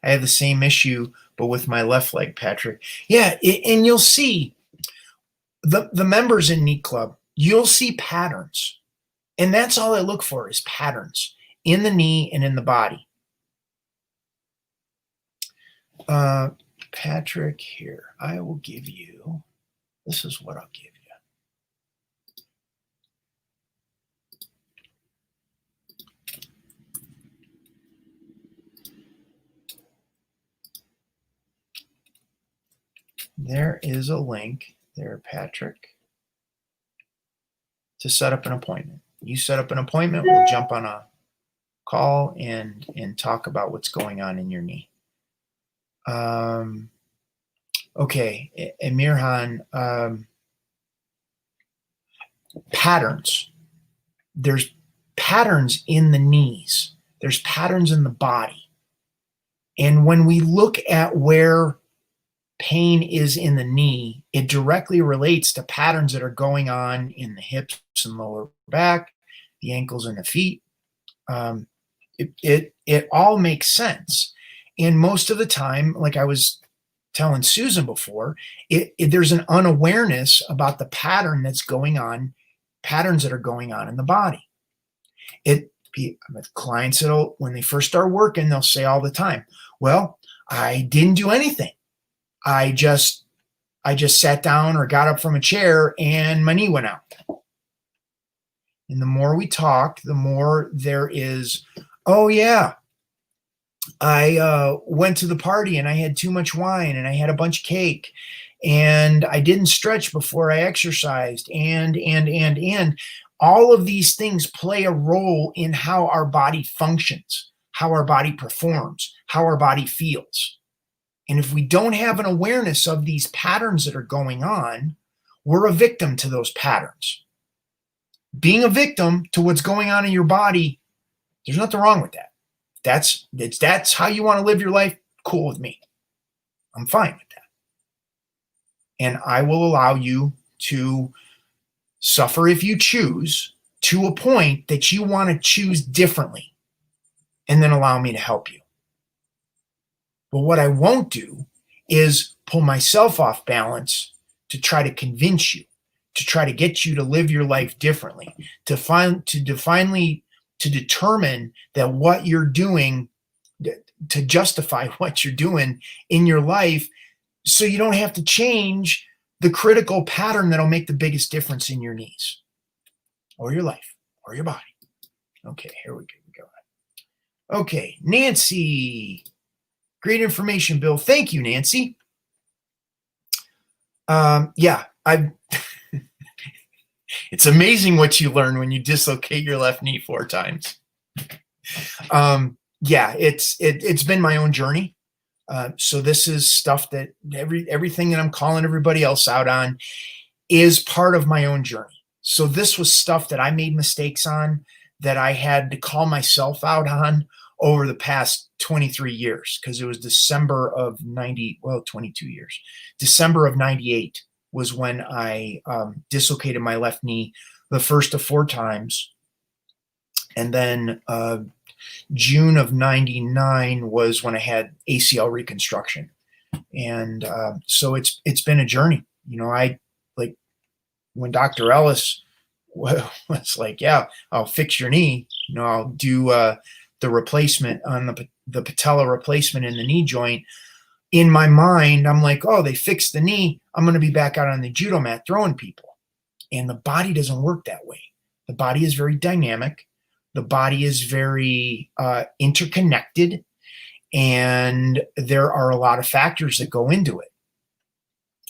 I have the same issue, but with my left leg, Patrick. Yeah, and you'll see the members in Knee Club, you'll see patterns. And that's all I look for is patterns in the knee and in the body. Patrick, here, I will give you, this is what I'll give you. There is a link there, Patrick, to set up an appointment. You set up an appointment, we'll jump on a call and talk about what's going on in your knee. Okay, Emirhan, patterns. There's patterns in the knees. There's patterns in the body. And when we look at where pain is in the knee, it directly relates to patterns that are going on in the hips and lower back, the ankles and the feet. It all makes sense. And most of the time, like I was telling Susan before, there's an unawareness about the pattern that's going on, patterns that are going on in the body. Clients, when they first start working, they'll say all the time, well, I didn't do anything. I just sat down or got up from a chair and my knee went out. And the more we talk, the more there is, oh yeah, I went to the party and I had too much wine and I had a bunch of cake and I didn't stretch before I exercised and all of these things play a role in how our body functions, how our body performs, how our body feels. And if we don't have an awareness of these patterns that are going on, we're a victim to those patterns. Being a victim to what's going on in your body, there's nothing wrong with that. That's how you want to live your life. Cool with me. I'm fine with that. And I will allow you to suffer if you choose to a point that you want to choose differently, and then allow me to help you. But what I won't do is pull myself off balance to try to convince you, to try to get you to live your life differently, to determine that what you're doing, to justify what you're doing in your life, so you don't have to change the critical pattern that'll make the biggest difference in your knees or your life or your body. Okay, here we go. Okay, Nancy. Great information, Bill. Thank you, Nancy. Yeah, it's amazing what you learn when you dislocate your left knee 4 times. Yeah, it's been my own journey. So this is stuff that everything that I'm calling everybody else out on is part of my own journey. So this was stuff that I made mistakes on, that I had to call myself out on over the past 23 years, because it was December of 22 years. December of 98 was when I dislocated my left knee the first of 4 times. And then June of 99 was when I had ACL Reconstruction. And so it's been a journey. You know, like when Dr. Ellis was like, yeah, I'll fix your knee, you know, I'll do the replacement on the patella replacement in the knee joint. In my mind, I'm like, oh, they fixed the knee, I'm going to be back out on the judo mat throwing people. And the body doesn't work that way. The body is very dynamic. The body is very interconnected, and there are a lot of factors that go into it.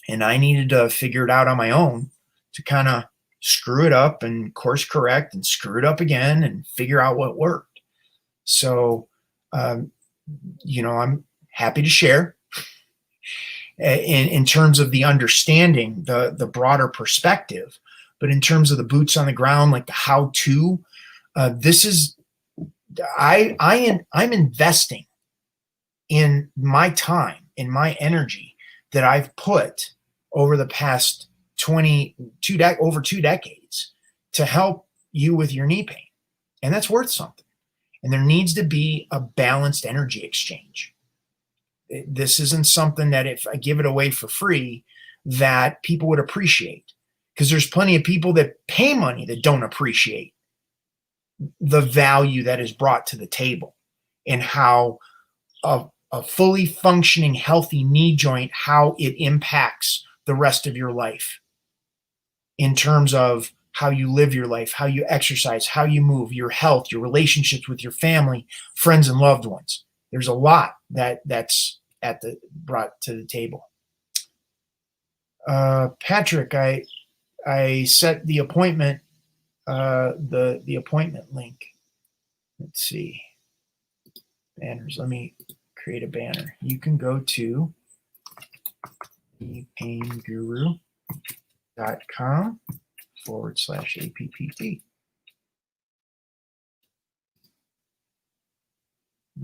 And I needed to figure it out on my own to kind of screw it up and course correct and screw it up again and figure out what worked. So, you know, I'm happy to share in terms of the understanding, the broader perspective, but in terms of the boots on the ground, like the how-to, this is I'm investing in my time, in my energy that I've put over the past over 2 decades to help you with your knee pain. And that's worth something. And there needs to be a balanced energy exchange. This isn't something that if I give it away for free that people would appreciate, because there's plenty of people that pay money that don't appreciate the value that is brought to the table and how a fully functioning, healthy knee joint, how it impacts the rest of your life in terms of how you live your life, how you exercise, how you move, your health, your relationships with your family, friends, and loved ones. There's a lot that's brought to the table. Patrick, I set the appointment, the appointment link. Let's see. Banners. Let me create a banner. You can go to kneepainguru.com/APPT.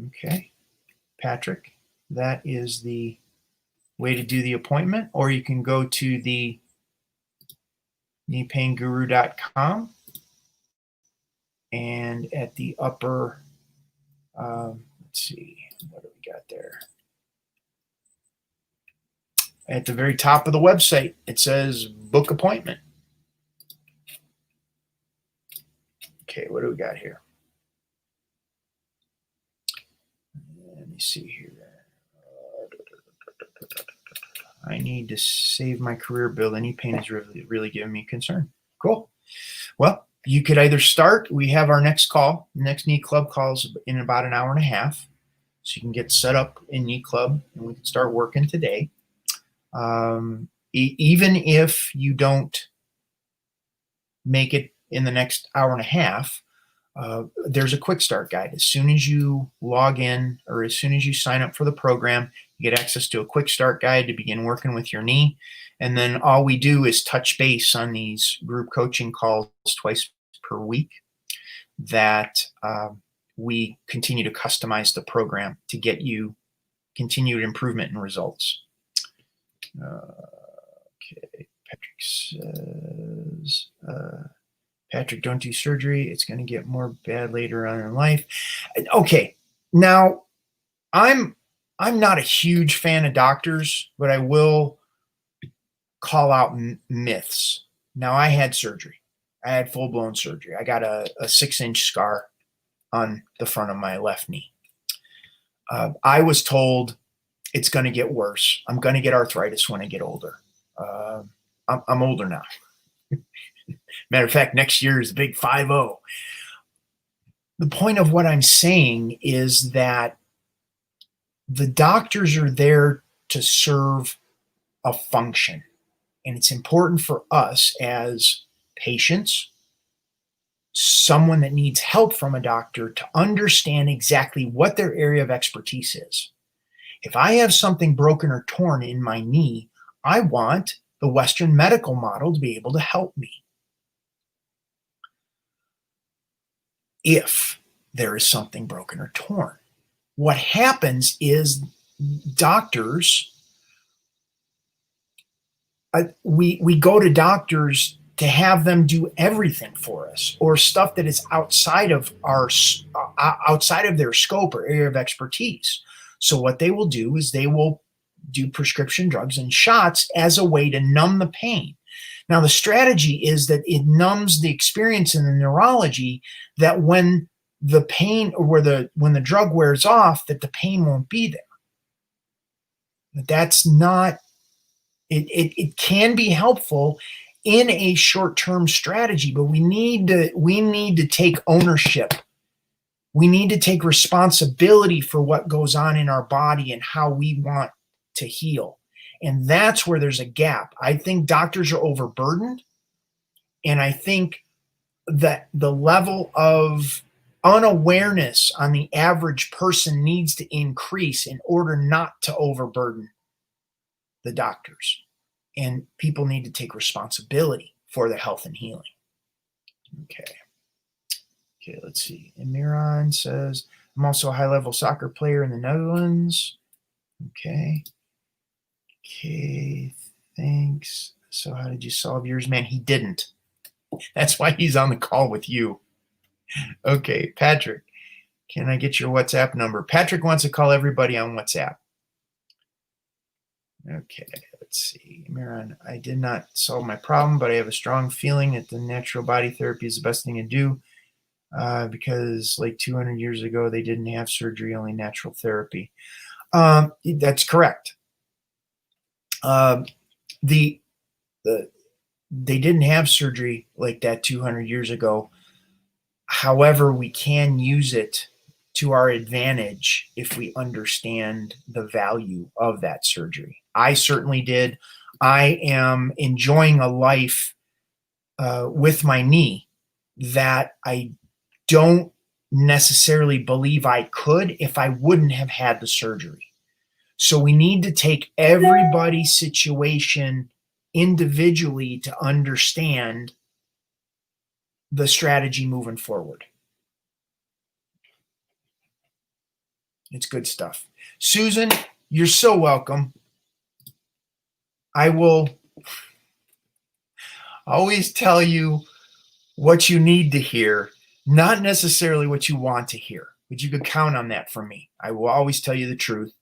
Okay, Patrick, that is the way to do the appointment, or you can go to the kneepainguru.com, and at the upper, let's see, what do we got there? At the very top of the website, it says book appointment. Okay, what do we got here? Let me see here. I need to save my career, Bill. Any pain is really giving me concern. Cool. Well, you could either start. We have our next knee club calls in about an hour and a half. So you can get set up in knee club and we can start working today. Even if you don't make it in the next hour and a half, there's a quick start guide. As soon as you log in or as soon as you sign up for the program, you get access to a quick start guide to begin working with your knee. And then all we do is touch base on these group coaching calls twice per week that we continue to customize the program to get you continued improvement and results. Okay, Patrick says, Patrick, don't do surgery. It's going to get more bad later on in life. Okay, now I'm not a huge fan of doctors, but I will call out myths. Now, I had surgery. I had full-blown surgery. I got a 6-inch scar on the front of my left knee. I was told it's going to get worse. I'm going to get arthritis when I get older. I'm older now. Matter of fact, next year is the big 5-0. The point of what I'm saying is that the doctors are there to serve a function. And it's important for us as patients, someone that needs help from a doctor, to understand exactly what their area of expertise is. If I have something broken or torn in my knee, I want the Western medical model to be able to help me. If there is something broken or torn, what happens is doctors, we go to doctors to have them do everything for us, or stuff that is outside of their scope or area of expertise. So what they will do is they will do prescription drugs and shots as a way to numb the pain. Now, the strategy is that it numbs the experience in the neurology, that when the pain or when the drug wears off, that the pain won't be there. But that's not, it can be helpful in a short-term strategy, but we need to take ownership. We need to take responsibility for what goes on in our body and how we want to heal. And that's where there's a gap. I think doctors are overburdened, and I think that the level of unawareness on the average person needs to increase in order not to overburden the doctors. And people need to take responsibility for their health and healing. Okay. Okay, let's see. And Miran says, I'm also a high-level soccer player in the Netherlands. Okay. Okay, thanks. So how did you solve yours? Man, he didn't. That's why he's on the call with you. Okay, Patrick, can I get your WhatsApp number? Patrick wants to call everybody on WhatsApp. Okay, let's see. Miran, I did not solve my problem, but I have a strong feeling that the natural body therapy is the best thing to do because like 200 years ago, they didn't have surgery, only natural therapy. That's correct. They didn't have surgery like that 200 years ago. However, we can use it to our advantage if we understand the value of that surgery. I certainly did. I am enjoying a life with my knee that I don't necessarily believe I could if I wouldn't have had the surgery. So we need to take everybody's situation individually to understand the strategy moving forward. It's good stuff. Susan, you're so welcome. I will always tell you what you need to hear, not necessarily what you want to hear, but you could count on that from me. I will always tell you the truth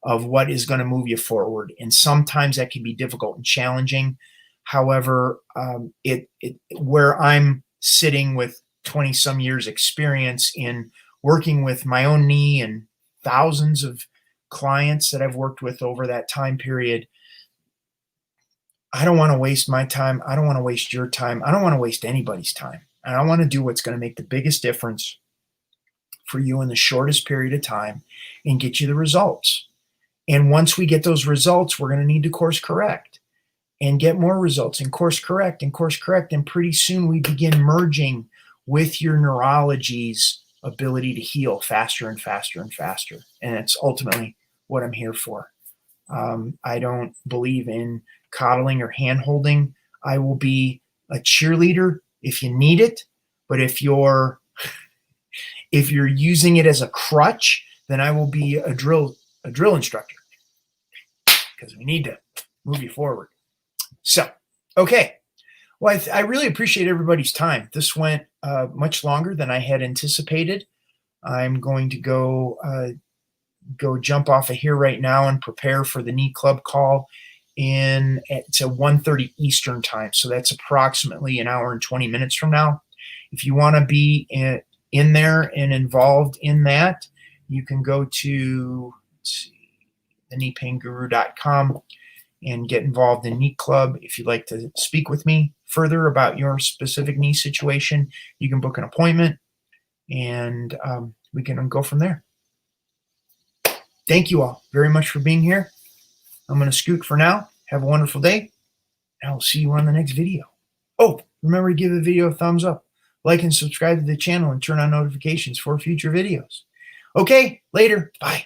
of what is going to move you forward. And sometimes that can be difficult and challenging. However, where I'm sitting with 20 some years experience in working with my own knee and thousands of clients that I've worked with over that time period, I don't want to waste my time. I don't want to waste your time. I don't want to waste anybody's time. And I want to do what's going to make the biggest difference for you in the shortest period of time and get you the results. And once we get those results, we're going to need to course correct and get more results and course correct and course correct. And pretty soon we begin merging with your neurology's ability to heal faster and faster and faster. And it's ultimately what I'm here for. I don't believe in coddling or hand-holding. I will be a cheerleader if you need it. But if you're using it as a crutch, then I will be a drill instructor because we need to move you forward. So, okay. Well, I really appreciate everybody's time. This went much longer than I had anticipated. I'm going to go jump off of here right now and prepare for the knee club call it's at 1:30 Eastern time. So that's approximately an hour and 20 minutes from now. If you want to be in there and involved in that, you can go to thekneepainguru.com and get involved in Knee Club. If you'd like to speak with me further about your specific knee situation, you can book an appointment and we can go from there. Thank you all very much for being here. I'm going to scoot for now. Have a wonderful day. And I will see you on the next video. Oh, remember to give the video a thumbs up, like and subscribe to the channel, and turn on notifications for future videos. Okay, later. Bye.